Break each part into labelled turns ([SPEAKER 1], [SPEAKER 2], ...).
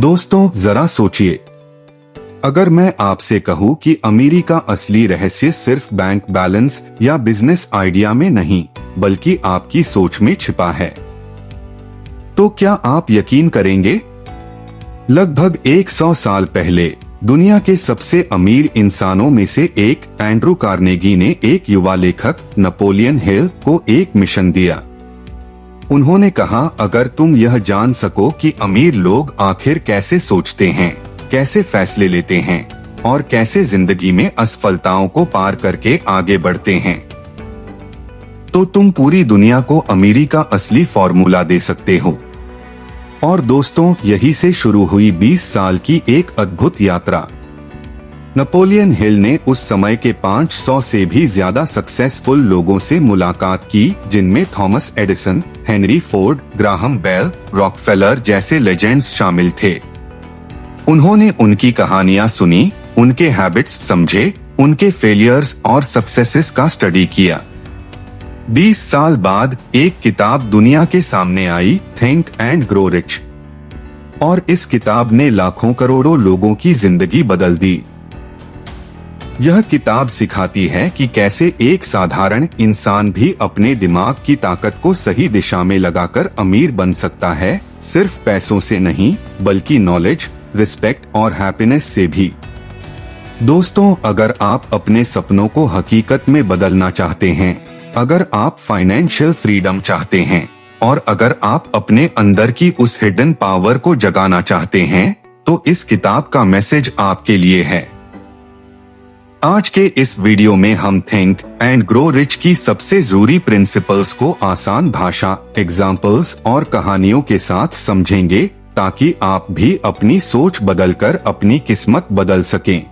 [SPEAKER 1] दोस्तों जरा सोचिए, अगर मैं आपसे कहूं कि अमीरी का असली रहस्य सिर्फ बैंक बैलेंस या बिजनेस आइडिया में नहीं बल्कि आपकी सोच में छिपा है, तो क्या आप यकीन करेंगे? लगभग 100 साल पहले दुनिया के सबसे अमीर इंसानों में से एक एंड्रू कार्नेगी ने एक युवा लेखक नेपोलियन हिल को एक मिशन दिया। उन्होंने कहा, अगर तुम यह जान सको कि अमीर लोग आखिर कैसे सोचते हैं, कैसे फैसले लेते हैं और कैसे जिंदगी में असफलताओं को पार करके आगे बढ़ते हैं, तो तुम पूरी दुनिया को अमीरी का असली फॉर्मूला दे सकते हो। और दोस्तों, यही से शुरू हुई 20 साल की एक अद्भुत यात्रा। नेपोलियन हिल ने उस समय के 500 से भी ज्यादा सक्सेसफुल लोगों से मुलाकात की, जिनमें Thomas Edison, Henry Ford, Graham Bell, Rockefeller जैसे लेजेंड्स शामिल थे। उन्होंने उनकी कहानियां सुनी, उनके हैबिट्स समझे, उनके फेलियर्स और सक्सेसेस का स्टडी किया। 20 साल बाद एक किताब दुनिया के सामने आई, थिंक एंड ग्रो रिच, और इस किताब ने लाखों करोड़ों लोगों की जिंदगी बदल दी। यह किताब सिखाती है कि कैसे एक साधारण इंसान भी अपने दिमाग की ताकत को सही दिशा में लगाकर अमीर बन सकता है, सिर्फ पैसों से नहीं बल्कि नॉलेज, रिस्पेक्ट और हैप्पीनेस से भी। दोस्तों, अगर आप अपने सपनों को हकीकत में बदलना चाहते हैं, अगर आप फाइनेंशियल फ्रीडम चाहते हैं और अगर आप अपने अंदर की उस हिडन पावर को जगाना चाहते हैं, तो इस किताब का मैसेज आपके लिए है। आज के इस वीडियो में हम थिंक एंड ग्रो रिच की सबसे जरूरी प्रिंसिपल्स को आसान भाषा, एग्जाम्पल्स और कहानियों के साथ समझेंगे, ताकि आप भी अपनी सोच बदलकर अपनी किस्मत बदल सकें।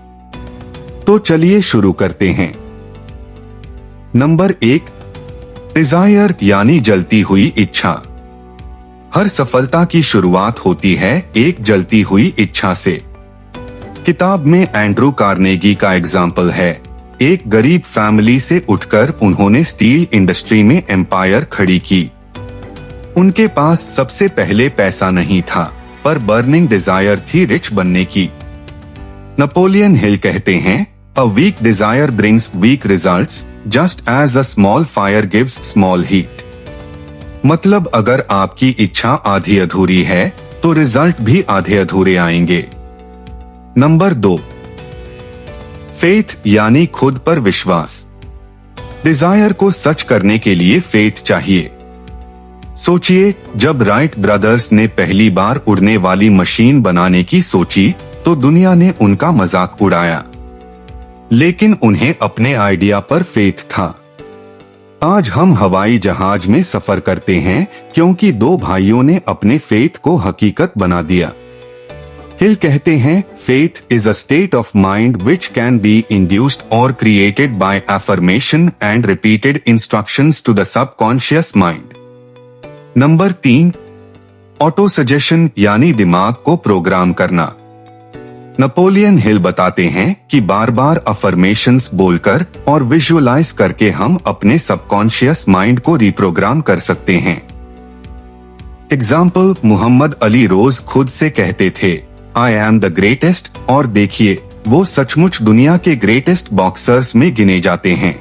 [SPEAKER 1] तो चलिए शुरू करते हैं। नंबर 1, डिजायर यानी जलती हुई इच्छा। हर सफलता की शुरुआत होती है एक जलती हुई इच्छा से। किताब में एंड्रू कार्नेगी का एग्जाम्पल है। एक गरीब फैमिली से उठकर उन्होंने स्टील इंडस्ट्री में एम्पायर खड़ी की। उनके पास सबसे पहले पैसा नहीं था, पर बर्निंग डिजायर थी रिच बनने की। नेपोलियन हिल कहते हैं, a weak desire brings weak results, just as a small fire gives small heat. मतलब अगर आपकी इच्छा आधी अधूरी है तो रिजल्ट भी आधे अधूरे आएंगे। नंबर 2, फेथ यानी खुद पर विश्वास। डिजायर को सच करने के लिए फेथ चाहिए। सोचिए, जब राइट ब्रदर्स ने पहली बार उड़ने वाली मशीन बनाने की सोची तो दुनिया ने उनका मजाक उड़ाया, लेकिन उन्हें अपने आइडिया पर फेथ था। आज हम हवाई जहाज में सफर करते हैं क्योंकि 2 भाइयों ने अपने फेथ को हकीकत बना दिया। हिल कहते हैं, faith is a state of mind which can be induced और created by affirmation and repeated instructions to the subconscious mind. Number 3, auto suggestion यानी दिमाग को प्रोग्राम करना। नेपोलियन हिल बताते हैं कि बार बार अफर्मेशंस बोलकर और विजुअलाइज करके हम अपने सबकॉन्शियस माइंड को रिप्रोग्राम कर सकते हैं। एग्जाम्पल, मोहम्मद अली रोज खुद से कहते थे, आई एम द ग्रेटेस्ट, और देखिए, वो सचमुच दुनिया के ग्रेटेस्ट बॉक्सर्स में गिने जाते हैं।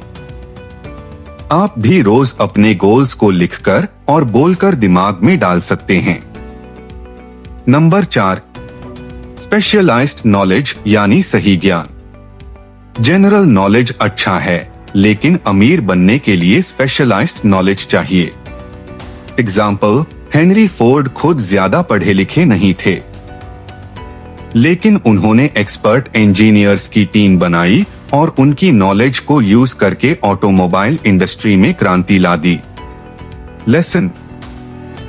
[SPEAKER 1] आप भी रोज अपने गोल्स को लिखकर और बोलकर दिमाग में डाल सकते हैं। नंबर 4, स्पेशलाइज्ड नॉलेज यानी सही ज्ञान। जनरल नॉलेज अच्छा है, लेकिन अमीर बनने के लिए स्पेशलाइज्ड नॉलेज चाहिए। एग्जाम्पल, हेनरी फोर्ड खुद ज्यादा पढ़े लिखे नहीं थे, लेकिन उन्होंने एक्सपर्ट इंजीनियर्स की टीम बनाई और उनकी नॉलेज को यूज करके ऑटोमोबाइल इंडस्ट्री में क्रांति ला दी। लेसन,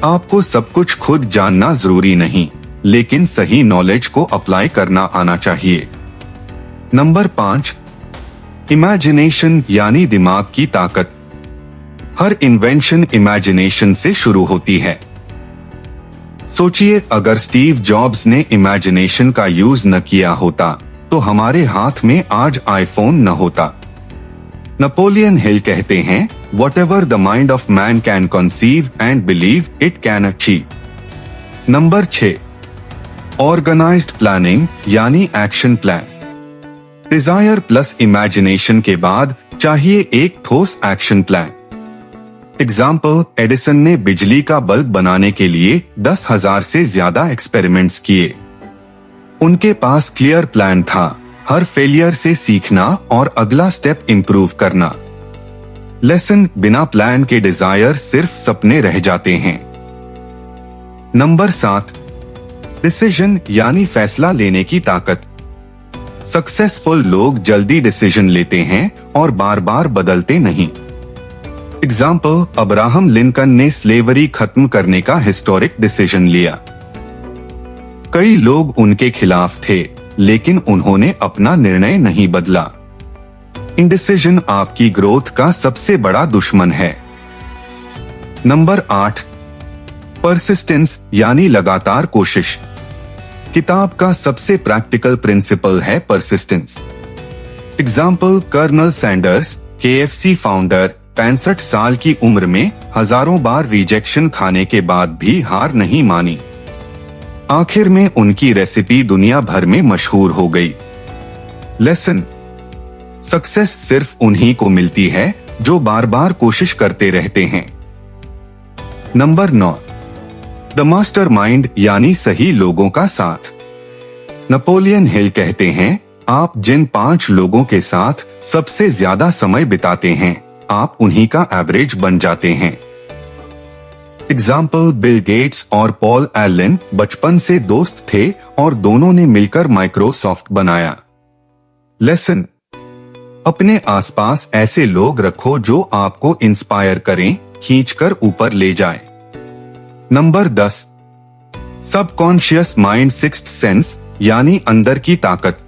[SPEAKER 1] आपको सब कुछ खुद जानना जरूरी नहीं, लेकिन सही नॉलेज को अप्लाई करना आना चाहिए। नंबर 5, इमेजिनेशन यानी दिमाग की ताकत। हर इन्वेंशन इमेजिनेशन से शुरू होती है। सोचिए, अगर स्टीव जॉब्स ने इमेजिनेशन का यूज न किया होता तो हमारे हाथ में आज आईफोन न होता। नेपोलियन हिल कहते हैं, whatever the mind of man can conceive and believe it can achieve। Number 6, organised planning यानी action plan. Desire plus imagination के बाद चाहिए एक ठोस एक्शन प्लान। एग्जाम्पल, एडिसन ने बिजली का बल्ब बनाने के लिए 10,000 से ज्यादा एक्सपेरिमेंट्स किए। उनके पास क्लियर प्लान था, हर फेलियर से सीखना और अगला स्टेप इंप्रूव करना। लेसन, बिना प्लान के डिजायर सिर्फ सपने रह जाते हैं। नंबर 7, डिसीजन यानी फैसला लेने की ताकत। सक्सेसफुल लोग जल्दी डिसीजन लेते हैं और बार बार बदलते नहीं। एग्जाम्पल, अब्राहम लिंकन ने स्लेवरी खत्म करने का हिस्टोरिक डिसीजन लिया। कई लोग उनके खिलाफ थे, लेकिन उन्होंने अपना निर्णय नहीं बदला। इंडिसीजन आपकी ग्रोथ का सबसे बड़ा दुश्मन है। नंबर 8, परसिस्टेंस यानी लगातार कोशिश। किताब का सबसे प्रैक्टिकल प्रिंसिपल है persistence. Example, colonel Sanders, KFC founder, 65 साल की उम्र में हजारों बार रिजेक्शन खाने के बाद भी हार नहीं मानी। आखिर में उनकी रेसिपी दुनिया भर में मशहूर हो गई। लेसन, सक्सेस सिर्फ उन्हीं को मिलती है जो बार बार कोशिश करते रहते हैं। नंबर 9, द मास्टरमाइंड यानी सही लोगों का साथ। नेपोलियन हिल कहते हैं, आप जिन 5 लोगों के साथ सबसे ज्यादा समय बिताते हैं, आप उन्हीं का एवरेज बन जाते हैं। एग्जाम्पल, बिल गेट्स और पॉल एलन बचपन से दोस्त थे और दोनों ने मिलकर माइक्रोसॉफ्ट बनाया। लेसन, अपने आसपास ऐसे लोग रखो जो आपको इंस्पायर करें, खींचकर ऊपर ले जाएं। Number 10, subconscious mind sixth sense यानी अंदर की ताकत।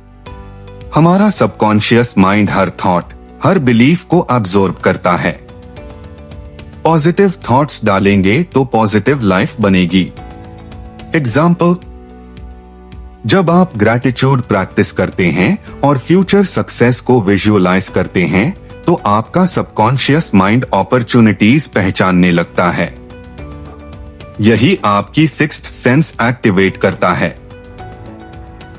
[SPEAKER 1] हमारा सबकॉन्शियस माइंड हर थॉट, हर बिलीफ को अब्सॉर्ब करता है। पॉजिटिव थॉट्स डालेंगे तो पॉजिटिव लाइफ बनेगी। एग्जाम्पल, जब आप ग्रैटिट्यूड प्रैक्टिस करते हैं और फ्यूचर सक्सेस को विजुअलाइज करते हैं, तो आपका सबकॉन्शियस माइंड अपॉर्चुनिटीज पहचानने लगता है। यही आपकी सिक्स्थ सेंस एक्टिवेट करता है।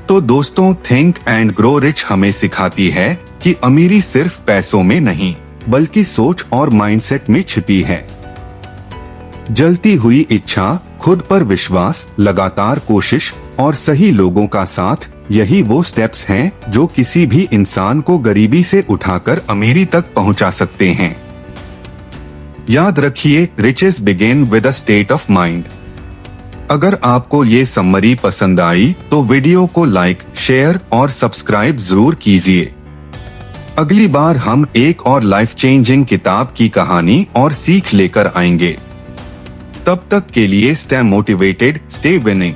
[SPEAKER 1] तो दोस्तों, थिंक एंड ग्रो रिच हमें सिखाती है कि अमीरी सिर्फ पैसों में नहीं, बल्कि सोच और माइंडसेट में छिपी है। जलती हुई इच्छा, खुद पर विश्वास, लगातार कोशिश और सही लोगों का साथ, यही वो स्टेप्स हैं जो किसी भी इंसान को गरीबी से उठाकर अमीरी तक पहुंचा सकते हैं। याद रखिए, riches begin with a state of mind. अगर आपको ये समरी पसंद आई तो वीडियो को लाइक, शेयर और सब्सक्राइब जरूर कीजिए। अगली बार हम एक और लाइफ चेंजिंग किताब की कहानी और सीख लेकर आएंगे। तब तक के लिए स्टे मोटिवेटेड, स्टे विनिंग।